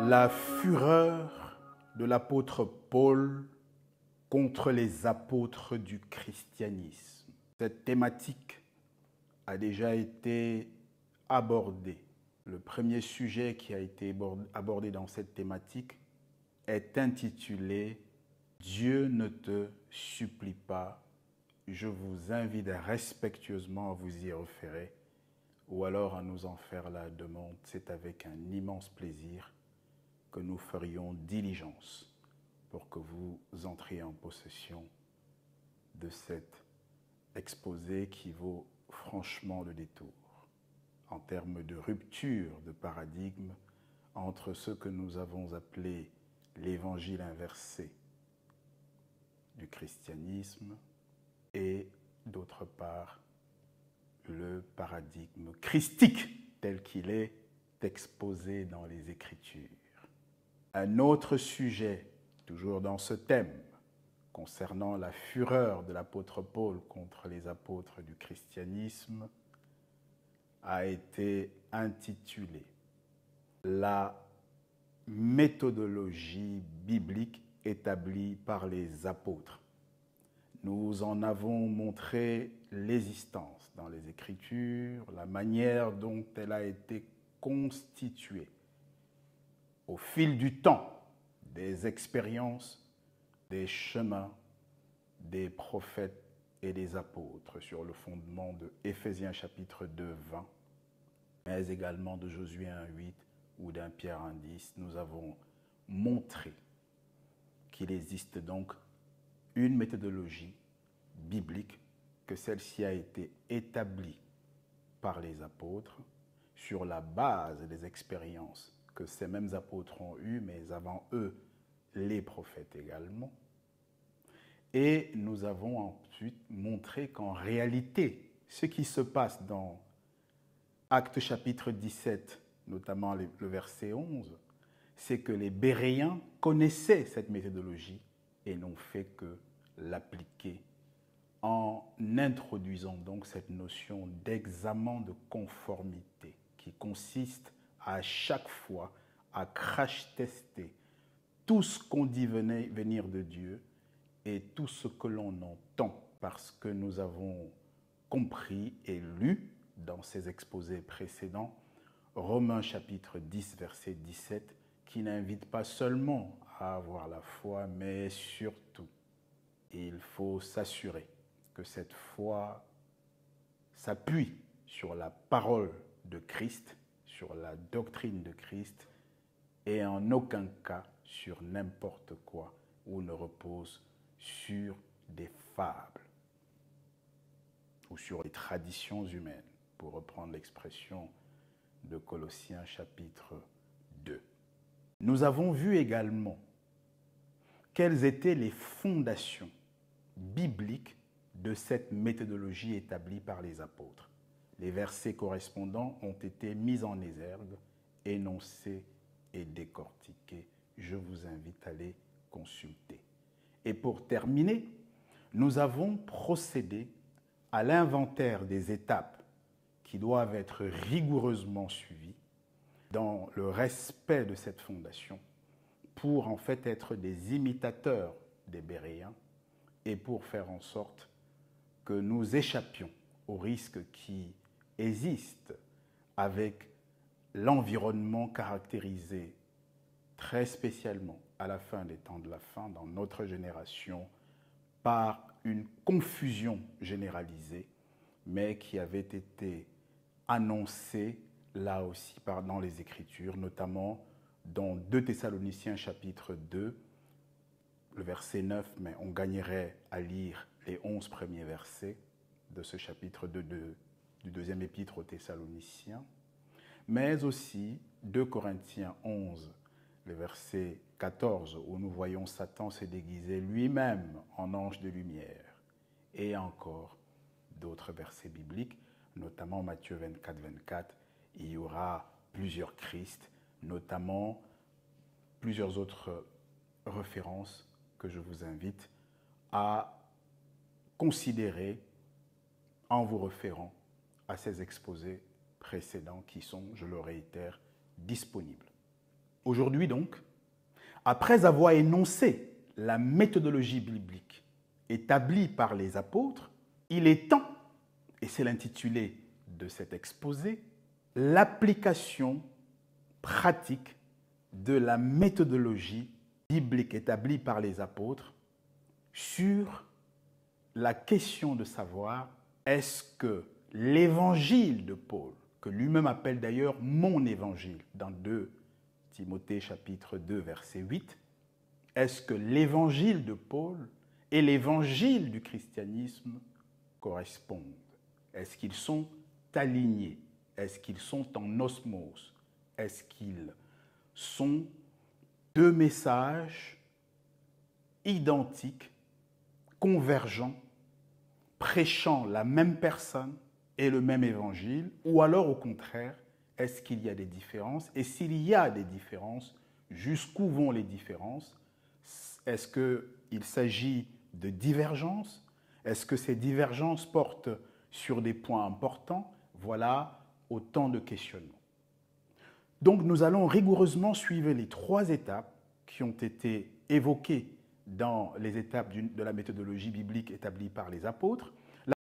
La fureur de l'apôtre Paul contre les apôtres du christianisme. Cette thématique a déjà été abordée. Le premier sujet qui a été abordé dans cette thématique est intitulé « Dieu ne te supplie pas ». Je vous invite respectueusement à vous y référer ou alors à nous en faire la demande. C'est avec un immense plaisir que nous ferions diligence pour que vous entriez en possession de cet exposé qui vaut franchement le détour en termes de rupture de paradigme entre ce que nous avons appelé l'évangile inversé du christianisme et d'autre part le paradigme christique tel qu'il est exposé dans les Écritures. Un autre sujet, toujours dans ce thème, concernant la fureur de l'apôtre Paul contre les apôtres du christianisme, a été intitulé « La méthodologie biblique établie par les apôtres ». Nous en avons montré l'existence dans les Écritures, la manière dont elle a été constituée au fil du temps, des expériences, des chemins, des prophètes et des apôtres sur le fondement de Éphésiens chapitre 2, 20, mais également de Josué 1, 8 ou d'un Pierre 1, 10. Nous avons montré qu'il existe donc une méthodologie biblique, que celle-ci a été établie par les apôtres sur la base des expériences que ces mêmes apôtres ont eues, mais avant eux, les prophètes également. Et nous avons ensuite montré qu'en réalité, ce qui se passe dans Actes chapitre 17, notamment le verset 11, c'est que les Béréens connaissaient cette méthodologie et n'ont fait que l'appliquer en introduisant donc cette notion d'examen de conformité qui consiste à chaque fois à crash-tester tout ce qu'on dit venir de Dieu et tout ce que l'on entend, parce que nous avons compris et lu dans ces exposés précédents Romains chapitre 10 verset 17 qui n'invite pas seulement à avoir la foi, mais surtout il faut s'assurer que cette foi s'appuie sur la parole de Christ, sur la doctrine de Christ, et en aucun cas sur n'importe quoi, ou ne repose sur des fables ou sur les traditions humaines, pour reprendre l'expression de Colossiens chapitre 2. Nous avons vu également quelles étaient les fondations bibliques de cette méthodologie établie par les apôtres. Les versets correspondants ont été mis en exergue, énoncés et décortiqués. Je vous invite à les consulter. Et pour terminer, nous avons procédé à l'inventaire des étapes qui doivent être rigoureusement suivies dans le respect de cette fondation pour en fait être des imitateurs des Béréens et pour faire en sorte que nous échappions aux risques qui existent avec l'environnement caractérisé très spécialement à la fin des temps de la fin dans notre génération par une confusion généralisée, mais qui avait été annoncée là aussi dans les Écritures, notamment dans 2 Thessaloniciens chapitre 2, le verset 9, mais on gagnerait à lire les 11 premiers versets de ce chapitre 2 du deuxième épître aux Thessaloniciens, mais aussi 2 Corinthiens 11, le verset 14, où nous voyons Satan se déguiser lui-même en ange de lumière, et encore d'autres versets bibliques, notamment Matthieu 24, 24, il y aura plusieurs Christ, notamment plusieurs autres références que je vous invite à considérer en vous référant à ces exposés précédents qui sont, je le réitère, disponibles. Aujourd'hui donc, après avoir énoncé la méthodologie biblique établie par les apôtres, il est temps, et c'est l'intitulé de cet exposé, l'application pratique de la méthodologie biblique établie par les apôtres sur la question de savoir est-ce que l'évangile de Paul, que lui-même appelle d'ailleurs mon évangile dans 2 Timothée chapitre 2 verset 8, est-ce que l'évangile de Paul et l'évangile du christianisme correspondent? Est-ce qu'ils sont alignés? Est-ce qu'ils sont en osmose? Est-ce qu'ils sont deux messages identiques, convergents, prêchant la même personne et le même évangile? Ou alors au contraire, est-ce qu'il y a des différences? Et s'il y a des différences, jusqu'où vont les différences? Est-ce qu'il s'agit de divergences? Est-ce que ces divergences portent sur des points importants? Voilà autant de questionnements. Donc nous allons rigoureusement suivre les 3 étapes qui ont été évoquées dans les étapes de la méthodologie biblique établie par les apôtres.